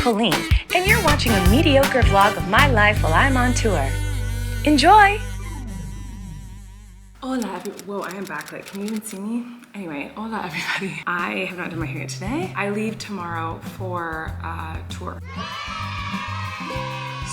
Colleen, and you're watching a mediocre vlog of my life while I'm on tour. Enjoy! Hola, whoa, I am backlit. Can you even see me? Anyway, hola everybody. I have not done my hair yet today. I leave tomorrow for a tour.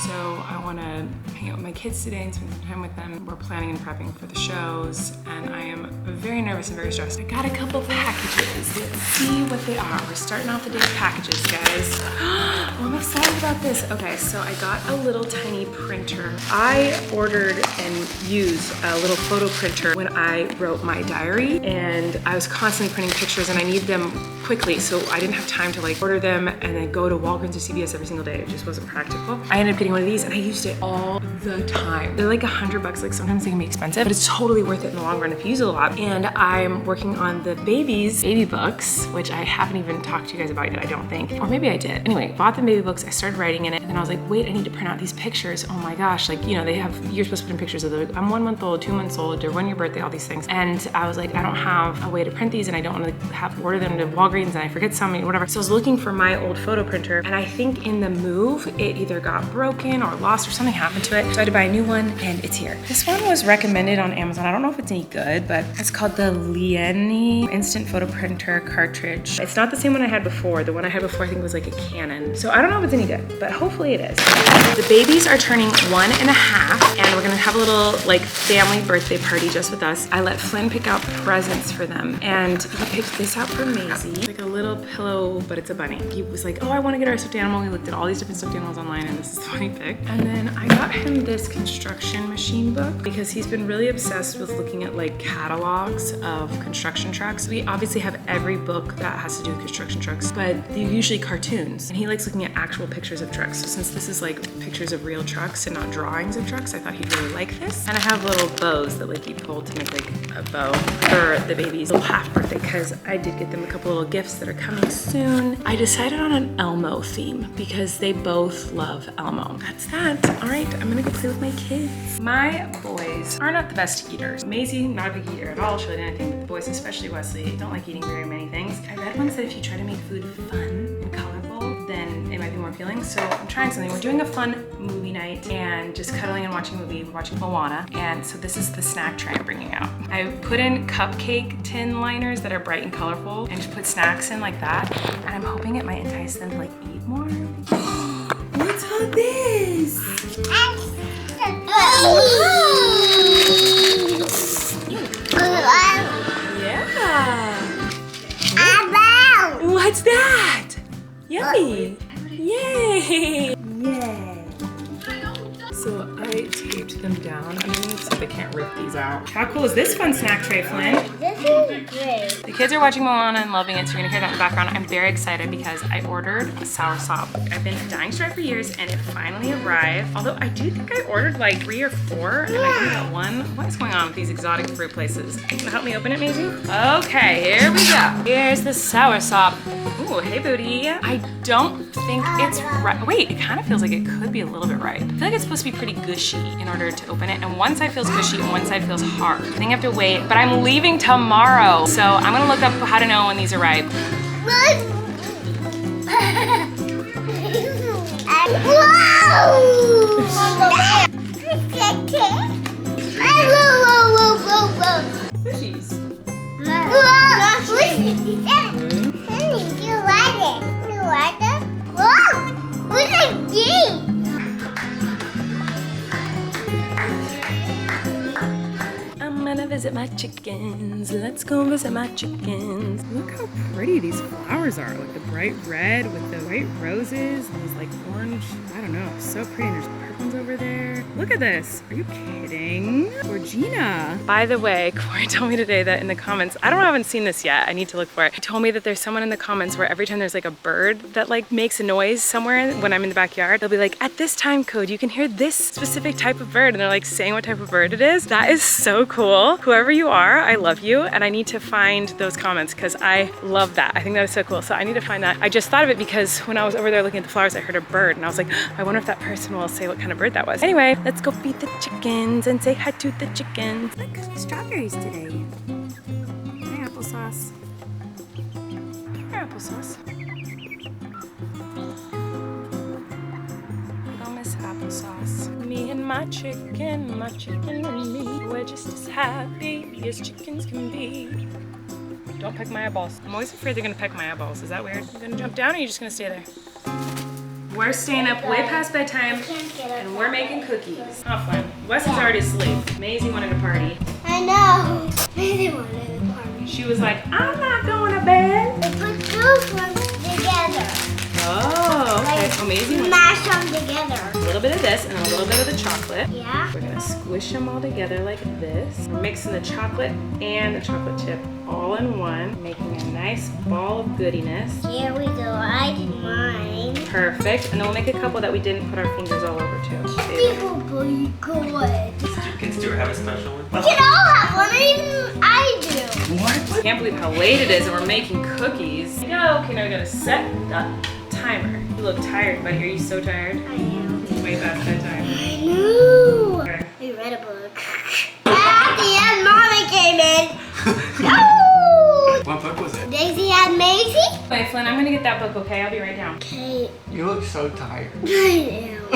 So I want to hang out with my kids today and spend some time with them. We're planning and prepping for the shows, and I am very nervous and very stressed. I got a couple packages. Let's see what they are. We're starting off the day with packages, guys. Oh, I'm excited about this. Okay, so I got a little tiny printer. I ordered and used a little photo printer when I wrote my diary, and I was constantly printing pictures, and I need them quickly, so I didn't have time to like order them and then go to Walgreens or CVS every single day. It just wasn't practical. I ended up getting one of these, and I used it all the time. They're like $100, like sometimes they can be expensive, but it's totally worth it in the long run if you use it a lot. And I'm working on the baby books, which I haven't even talked to you guys about yet, I don't think. Or maybe I did. Anyway, bought the baby books, I started writing in it, and then I was like, wait, I need to print out these pictures. Oh my gosh, like, you know, you're supposed to put in pictures of I'm 1 month old, 2 months old, or when your birthday, all these things. And I was like, I don't have a way to print these, and I don't want to order them to Walgreens, and I forget something, whatever. So I was looking for my old photo printer, and I think in the move, it either got broken or lost or something happened to it. So I had to buy a new one, and it's here. This one was recommended on Amazon. I don't know if it's any good, but it's called the Lieni Instant Photo Printer Cartridge. It's not the same one I had before. The one I had before I think was like a Canon. So I don't know if it's any good, but hopefully it is. The babies are turning 1.5, and we're gonna have a little like family birthday party just with us. I let Flynn pick out presents for them, and he picked this out for Maisie. It's like a little pillow, but it's a bunny. He was like, oh, I want to get her a stuffed animal. We looked at all these different stuffed animals online, and this is the one he picked. And then I got him this construction machine book because he's been really obsessed with looking at like catalogs of construction trucks. We obviously have every book that has to do with construction trucks, but they're usually cartoons, and he likes looking at actual pictures of trucks. So since this is like pictures of real trucks and not drawings of trucks, I thought he'd really like this. And I have little bows that like you pull to make like a bow for the baby's little half birthday, because I did get them a couple little gifts that are coming soon. I decided on an Elmo theme because they both love Elmo. That's that. All right, I'm gonna go play with my kids. My boys are not the best eaters. Maisie, not a big eater at all. She'll eat anything, but the boys, especially Wesley, don't like eating very many things. I read once that if you try to make food fun and colorful, then it might be more appealing. So I'm trying something. We're doing a fun movie night and just cuddling and watching a movie. We're watching Moana, and so this is the snack tray I'm bringing out. I put in cupcake tin liners that are bright and colorful, and just put snacks in like that, and I'm hoping it might entice them to like eat more. What's all this? Yeah. What's that? Yummy. Yay. Yay. So I taped them down underneath so they can't rip these out. How cool is this fun snack tray, Flynn? This is great. The kids are watching Moana and loving it, so you're gonna hear that in the background. I'm very excited because I ordered a soursop. I've been dying to try it for years, and it finally arrived. Although I do think I ordered like 3 or 4, and I only got 1. What is going on with these exotic fruit places? Can you help me open it, Maisie? Okay, here we go. Here's the soursop. Ooh, hey booty. I don't think it's right. Wait, it kind of feels like it could be a little bit right. I feel like it's supposed to be pretty gushy in order to open it, and one side feels gushy and one side feels hard. I think I have to wait, but I'm leaving tomorrow, so I'm gonna look up how to know when these arrive. Fishies. You like it? You like it? Whoa! What's that game? I'm gonna visit my chickens. Let's go visit my chickens. Look how pretty these flowers are, like the bright red with the white roses and these like orange, I don't know, so pretty. And there's purple ones over there. Look at this. Are you kidding? Georgina. By the way, Corey told me today that in the comments, I haven't seen this yet. I need to look for it. He told me that there's someone in the comments where every time there's like a bird that like makes a noise somewhere when I'm in the backyard, they'll be like, at this time code, you can hear this specific type of bird. And they're like saying what type of bird it is. That is so cool. Whoever you are, I love you. And I need to find those comments because I love that. I think that is so cool. So I need to find that. I just thought of it because when I was over there looking at the flowers, I heard a bird and I was like, I wonder if that person will say what kind of bird that was. Anyway, let's go feed the chickens and say hi to the chickens. Look, strawberries today. Hi, applesauce. Hi, applesauce. sauce. Me and my chicken and me. We're just as happy as chickens can be. Don't peck my eyeballs. I'm always afraid they're gonna peck my eyeballs. Is that weird? You gonna jump down or are you just gonna stay there? We're staying up way past bedtime and we're making cookies. Oh, fun. Wes is already asleep. Maisie wanted to party. I know. Maisie wanted to party. She was like, I'm not going to bed. I put those ones together. Oh, okay. Oh, Maisie wants Mash them together. a little bit of this and a little bit of the chocolate. Yeah. We're gonna squish them all together like this. We're mixing the chocolate and the chocolate chip all in one, making a nice ball of goodiness. Here we go. I did mine. Perfect. And then we'll make a couple that we didn't put our fingers all over too. People be good. Can Stuart have a special one? We can all have one, even I do. What? I can't believe how late it is and we're making cookies. Okay, now we gotta set the timer. You look tired, buddy. Are you so tired? I am. It's way past bedtime. I know. Okay. I read a book. At the end, Mommy came in. No! What book was it? Daisy and Maisie? Wait, Flynn, I'm gonna get that book, okay? I'll be right down. Okay. You look so tired. I am.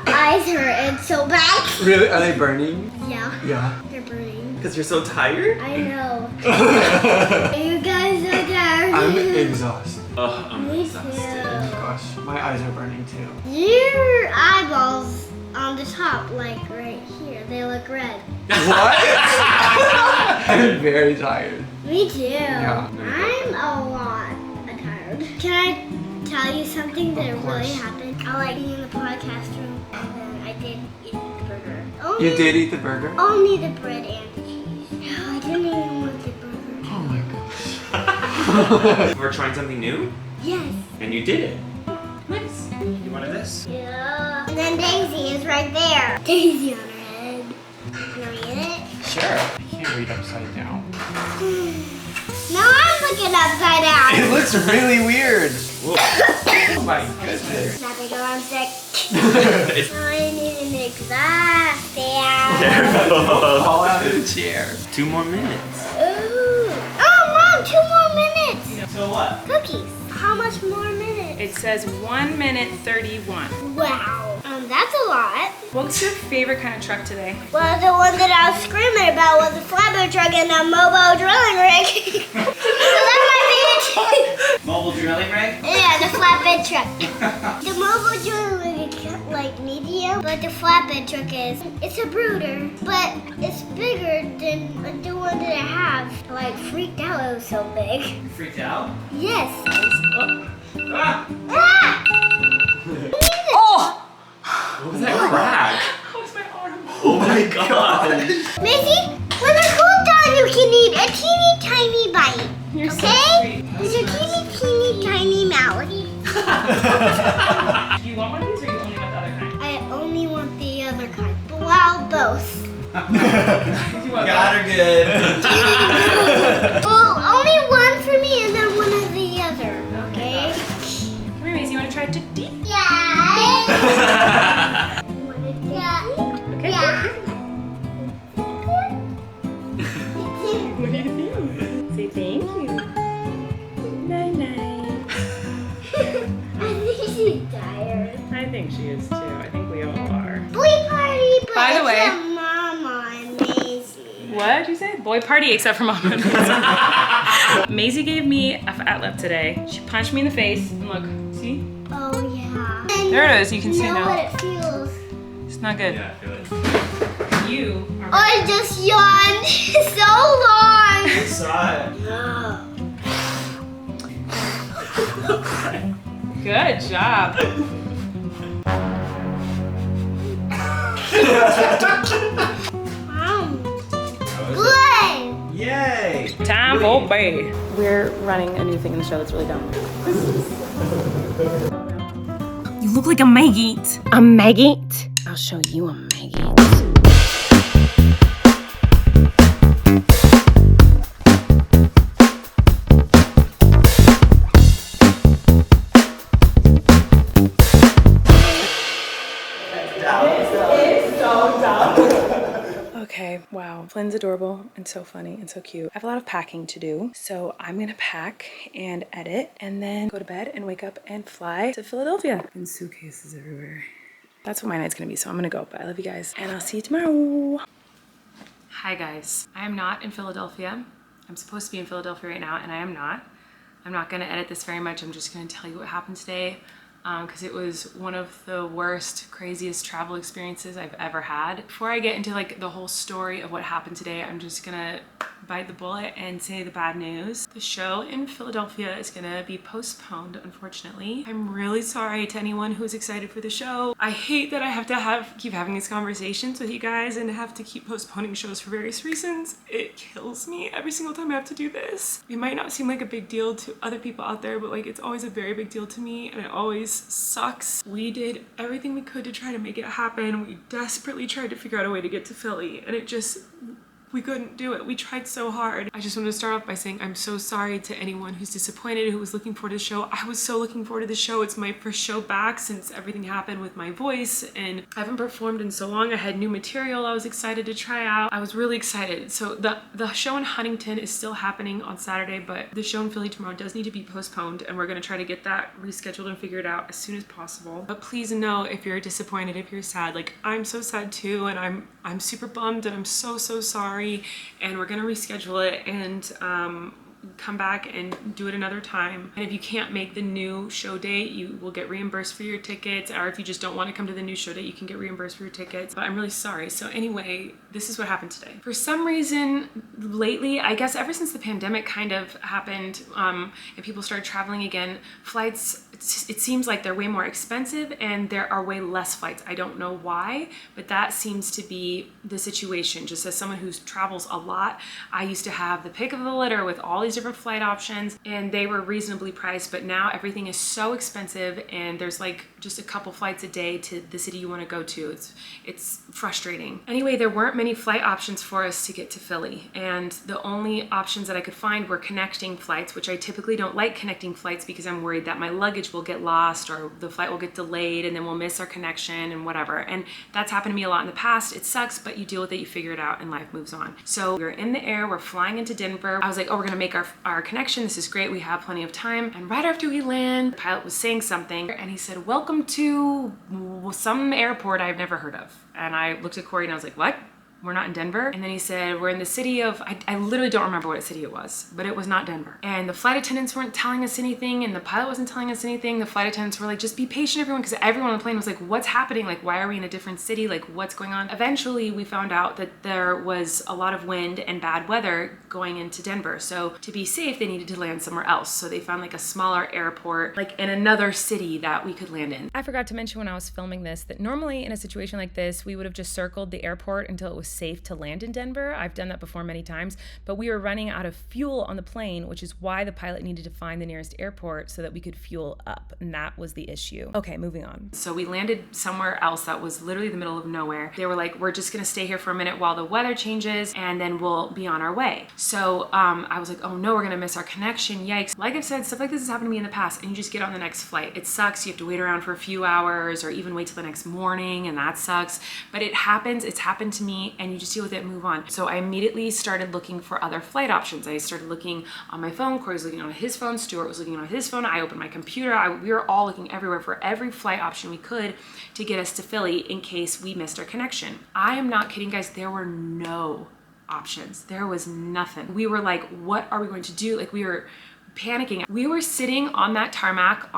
My eyes hurt and so bad. Really? Are they burning? Yeah, Yeah. they're burning. Because you're so tired? I know. Are you guys so tired? I'm exhausted. Me Oh too. gosh, my eyes are burning too. Your eyeballs on the top, like right here, they look red. What? I'm very tired. Me too. Yeah. I'm a lot tired. Can I tell you something that Of really course. happened? I like being in the podcast room and then I did eat the burger. You did eat the burger? Only the bread and the cheese. I didn't even want the burger. Oh my gosh. We're trying something new, Yes. and you did it. Nice. You wanted this? Yeah. And then Daisy is right there. Daisy on her head. Can I read it? Sure. I can't read upside down. No, I'm looking upside down. It looks really weird. Oh my goodness. Snapping drumstick. I need an exhaust Fall out of the chair. 2 more minutes. Ooh. Oh, Mom, 2 more minutes. So what? Cookies. How much more minutes? It says 1 minute 31. Wow. That's a lot. What's your favorite kind of truck today? Well, the one that I was screaming about was a flatbed truck and a mobile drilling rig. So that might be it. Mobile drilling rig? Yeah, the flatbed truck. The mobile drilling rig is like medium, but the flatbed truck it's a brooder, but it's bigger than the one that I have. I like freaked out, it was so big. You freaked out? Yes. Ah! Ah! Oh! What was that crack? What's my arm? Oh my god! Maisie, when I cool down, you can eat a teeny tiny bite. You're so Okay? sweet. With your teeny tiny mouth. Do you want one of these or you only want the other kind? I only want the other kind. Well, both. You want Got her good. Well, only one for me and then one of the other. Okay? Come here, Maisie. You want to try to deep? Yeah. Yeah. Okay. Yeah. What do you think? Say thank you. Night night. I think she's tired. I think she is too. I think we all are. Boy party, but By the way- it's a Mama and Maisie. What did you say? Boy party except for Mom and Maisie. Maisie gave me a fat lip today. She punched me in the face and look, see? Oh yeah. There it is. You can see know now. what it feels. It's not good. Yeah, I feel it. You are. I just yawned so long. I saw it. Good job. Good. Yay! Time for bed. We're running a new thing in the show that's really dumb. You look like a maggot. A maggot? I'll show you a maggot. Okay, wow. Flynn's adorable and so funny and so cute. I have a lot of packing to do, so I'm gonna pack and edit and then go to bed and wake up and fly to Philadelphia. And suitcases everywhere. That's what my night's gonna be, so I'm gonna go. But I love you guys, and I'll see you tomorrow. Hi guys, I am not in Philadelphia. I'm supposed to be in Philadelphia right now, and I am not. I'm not gonna edit this very much. I'm just gonna tell you what happened today, because it was one of the worst, craziest travel experiences I've ever had. Before I get into like the whole story of what happened today, I'm just gonna bite the bullet and say the bad news. The show in Philadelphia is gonna be postponed, unfortunately. I'm really sorry to anyone who's excited for the show. I hate that I have to keep having these conversations with you guys and have to keep postponing shows for various reasons. It kills me every single time I have to do this. It might not seem like a big deal to other people out there, but like it's always a very big deal to me, and it always sucks. We did everything we could to try to make it happen. We desperately tried to figure out a way to get to Philly, and we couldn't do it. We tried so hard. I just want to start off by saying I'm so sorry to anyone who's disappointed, who was looking forward to the show. I was so looking forward to the show. It's my first show back since everything happened with my voice, and I haven't performed in so long. I had new material I was excited to try out. I was really excited. So the show in Huntington is still happening on Saturday, but the show in Philly tomorrow does need to be postponed, and we're gonna try to get that rescheduled and figured out as soon as possible. But please know if you're disappointed, if you're sad, like I'm so sad too, and I'm super bummed, and I'm so sorry. And we're gonna reschedule it and come back and do it another time. And if you can't make the new show date, you will get reimbursed for your tickets, or if you just don't want to come to the new show date, you can get reimbursed for your tickets. But I'm really sorry. So anyway, this is what happened today. For some reason lately, I guess ever since the pandemic kind of happened, and people started traveling again, flights, it seems like they're way more expensive and there are way less flights. I don't know why, but that seems to be the situation. Just as someone who travels a lot, I used to have the pick of the litter with all these different flight options, and they were reasonably priced, but now everything is so expensive, and there's like just a couple flights a day to the city you want to go to. It's frustrating. Anyway, there weren't many flight options for us to get to Philly, and the only options that I could find were connecting flights, which I typically don't like connecting flights because I'm worried that my luggage will get lost or the flight will get delayed and then we'll miss our connection and whatever. And that's happened to me a lot in the past. It sucks, but you deal with it, you figure it out, and life moves on. So we're in the air, we're flying into Denver. I was like, oh, we're gonna make our connection. This is great, we have plenty of time. And right after we land, the pilot was saying something, and he said, welcome to some airport I've never heard of. And I looked at Corey and I was like, what? We're not in Denver? And then he said, we're in the city of, I literally don't remember what city it was, but it was not Denver. And the flight attendants weren't telling us anything, and the pilot wasn't telling us anything. The flight attendants were like, just be patient, everyone, because everyone on the plane was like, what's happening? Like, why are we in a different city? Like, what's going on? Eventually, we found out that there was a lot of wind and bad weather going into Denver. So to be safe, they needed to land somewhere else. So they found like a smaller airport, like in another city that we could land in. I forgot to mention when I was filming this that normally in a situation like this, we would have just circled the airport until it was safe to land in Denver. I've done that before many times, but we were running out of fuel on the plane, which is why the pilot needed to find the nearest airport so that we could fuel up, and that was the issue. Okay, moving on. So we landed somewhere else that was literally the middle of nowhere. They were like, we're just gonna stay here for a minute while the weather changes, and then we'll be on our way. So I was like, oh no, we're gonna miss our connection, yikes. Like I've said, stuff like this has happened to me in the past, and you just get on the next flight. It sucks, you have to wait around for a few hours or even wait till the next morning, and that sucks, but it happens, it's happened to me, and you just deal with it and move on. So I immediately started looking for other flight options. I started looking on my phone, Corey was looking on his phone, Stuart was looking on his phone, I opened my computer, we were all looking everywhere for every flight option we could to get us to Philly in case we missed our connection. I am not kidding, guys, there were no options. There was nothing. We were like, what are we going to do? Like, we were panicking. We were sitting on that tarmac,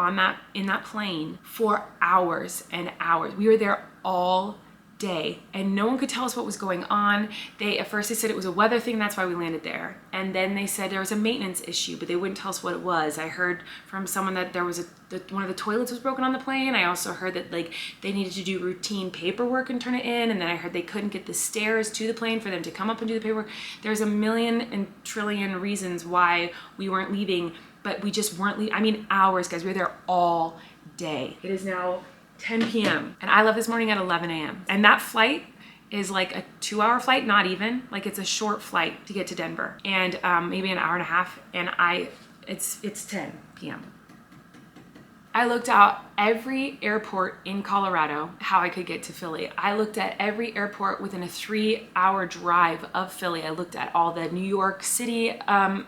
in that plane for hours and hours. We were there all day, and no one could tell us what was going on. At first they said it was a weather thing, that's why we landed there. And then they said there was a maintenance issue, but they wouldn't tell us what it was. I heard from someone that there was one of the toilets was broken on the plane. I also heard that like they needed to do routine paperwork and turn it in. And then I heard they couldn't get the stairs to the plane for them to come up and do the paperwork. There's a million and trillion reasons why we weren't leaving, but we just weren't leaving. I mean, hours, guys. We were there all day. It is now 10 p.m. and I left this morning at 11 a.m. And that flight is like a 2-hour flight, not even. Like, it's a short flight to get to Denver, and maybe an hour and a half, and it's 10 p.m. I looked out every airport in Colorado, how I could get to Philly. I looked at every airport within a 3-hour drive of Philly. I looked at all the New York City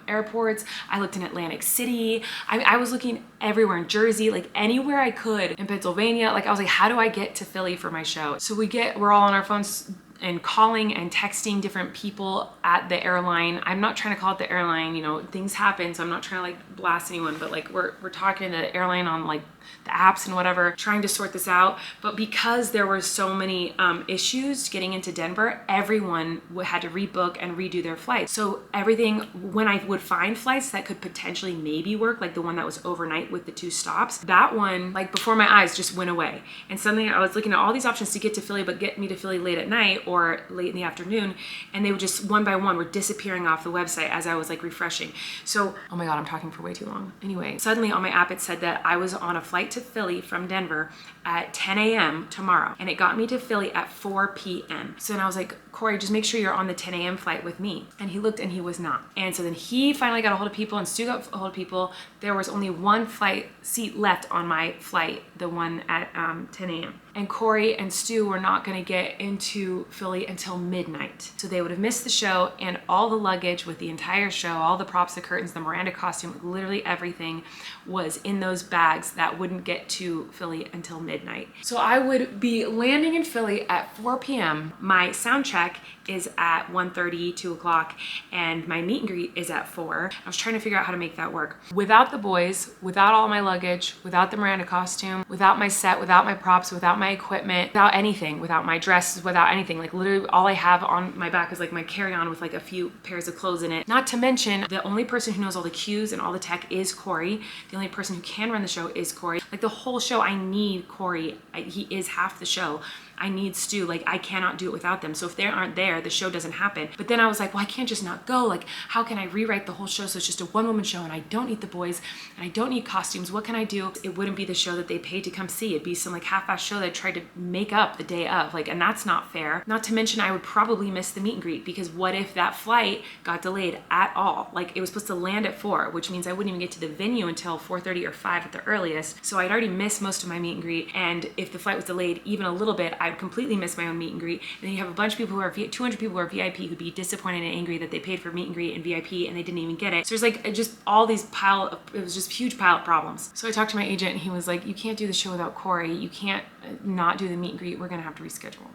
airports. I looked in Atlantic City. I was looking everywhere in Jersey, like anywhere I could in Pennsylvania. Like I was like, how do I get to Philly for my show? So we're all on our phones and calling and texting different people at the airline. I'm not trying to call it the airline, you know, things happen, so I'm not trying to like blast anyone, but like we're talking to the airline on like the apps and whatever, trying to sort this out. But because there were so many issues getting into Denver, everyone had to rebook and redo their flights. So everything, when I would find flights that could potentially maybe work, like the one that was overnight with the 2 stops, that one, like before my eyes, just went away. And suddenly I was looking at all these options to get to Philly, but get me to Philly late at night or late in the afternoon, and they would just one by one were disappearing off the website as I was like refreshing. So, oh my God, I'm talking for way too long. Anyway, suddenly on my app it said that I was on a flight to Philly from Denver at 10 a.m. tomorrow, and it got me to Philly at 4 p.m. So then I was like, Corey, just make sure you're on the 10 a.m. flight with me. And he looked and he was not. And so then he finally got a hold of people, and Stu got a hold of people. There was only one flight seat left on my flight, the one at 10 a.m. And Corey and Stu were not gonna get into Philly until midnight. So they would have missed the show, and all the luggage with the entire show, all the props, the curtains, the Miranda costume, literally everything was in those bags that wouldn't get to Philly until midnight. So I would be landing in Philly at 4 p.m. My sound check is at 1:30, 2 o'clock, and my meet and greet is at 4. I was trying to figure out how to make that work. Without the boys, without all my luggage, without the Miranda costume, without my set, without my props, without my equipment, without anything, without my dresses, without anything. Like literally all I have on my back is like my carry-on with like a few pairs of clothes in it. Not to mention, the only person who knows all the cues and all the tech is Corey. The only person who can run the show is Corey. Like the whole show, I need Corey. He is half the show. I need Stu, like I cannot do it without them. So if they aren't there, the show doesn't happen. But then I was like, well, I can't just not go. Like, how can I rewrite the whole show so it's just a one-woman show and I don't need the boys and I don't need costumes? What can I do? It wouldn't be the show that they paid to come see. It'd be some like half-assed show that I tried to make up the day of, like, and that's not fair. Not to mention I would probably miss the meet and greet, because what if that flight got delayed at all? Like it was supposed to land at 4, which means I wouldn't even get to the venue until 4:30 or 5 at the earliest. So I'd already missed most of my meet and greet. And if the flight was delayed even a little bit, I would completely miss my own meet and greet. And then you have a bunch of people who are 200 people who are VIP who'd be disappointed and angry that they paid for meet and greet and VIP and they didn't even get it. So there's like just all these it was just huge pile of problems. So I talked to my agent and he was like, you can't do the show without Corey. You can't not do the meet and greet. We're gonna have to reschedule.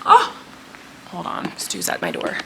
Oh, hold on, Stu's at my door.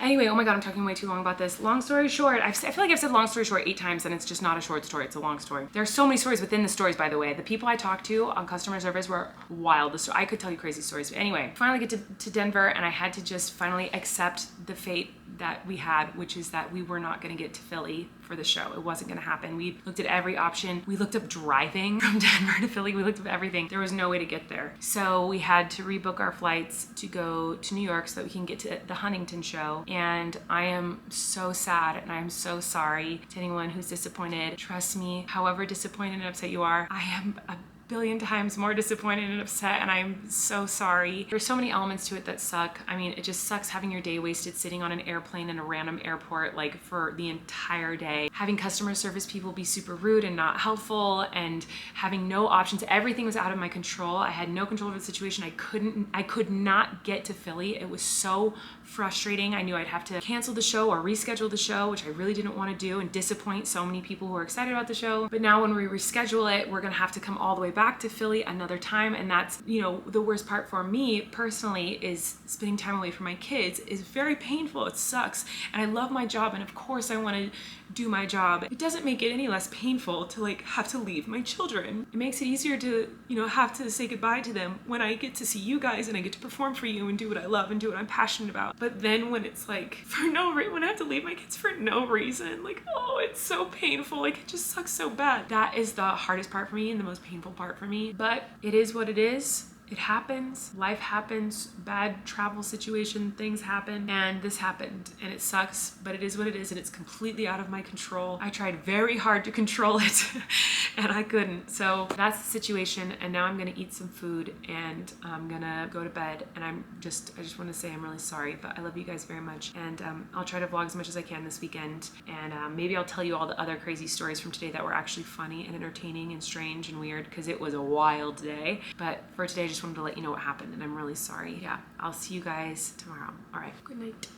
Anyway, oh my God, I'm talking way too long about this. Long story short, I feel like I've said long story short 8 times, and it's just not a short story, it's a long story. There are so many stories within the stories, by the way. The people I talked to on customer service were wild. I could tell you crazy stories. But anyway, finally get to Denver, and I had to just finally accept the fate that we had, which is that we were not gonna get to Philly for the show. It wasn't gonna happen. We looked at every option. We looked up driving from Denver to Philly. We looked up everything. There was no way to get there. So we had to rebook our flights to go to New York so that we can get to the Huntington show. And I am so sad, and I am so sorry to anyone who's disappointed. Trust me, however disappointed and upset you are, I am a billion times more disappointed and upset, and I'm so sorry. There's so many elements to it that suck. I mean, it just sucks having your day wasted sitting on an airplane in a random airport like for the entire day. Having customer service people be super rude and not helpful, and having no options. Everything was out of my control. I had no control over the situation. I could not get to Philly. It was so frustrating. I knew I'd have to cancel the show or reschedule the show, which I really didn't want to do, and disappoint so many people who are excited about the show. But now when we reschedule it, we're gonna have to come all the way back to Philly another time, and that's, you know, the worst part for me personally is spending time away from my kids is very painful. It sucks, and I love my job, and of course I want to do my job. It doesn't make it any less painful to like have to leave my children. It makes it easier to, you know, have to say goodbye to them when I get to see you guys and I get to perform for you and do what I love and do what I'm passionate about. But then when it's like for no reason, when I have to leave my kids for no reason, like, oh, it's so painful. Like, it just sucks so bad. That is the hardest part for me and the most painful part for me. But it is what it is. It happens, life happens, bad travel situation, things happen, and this happened, and it sucks, but it is what it is, and it's completely out of my control. I tried very hard to control it, and I couldn't. So that's the situation, and now I'm gonna eat some food, and I'm gonna go to bed, and I just want to say I'm really sorry, but I love you guys very much, and I'll try to vlog as much as I can this weekend, and maybe I'll tell you all the other crazy stories from today that were actually funny and entertaining and strange and weird, because it was a wild day. But for today, I just wanted to let you know what happened, and I'm really sorry. Yeah, I'll see you guys tomorrow. All right, good night.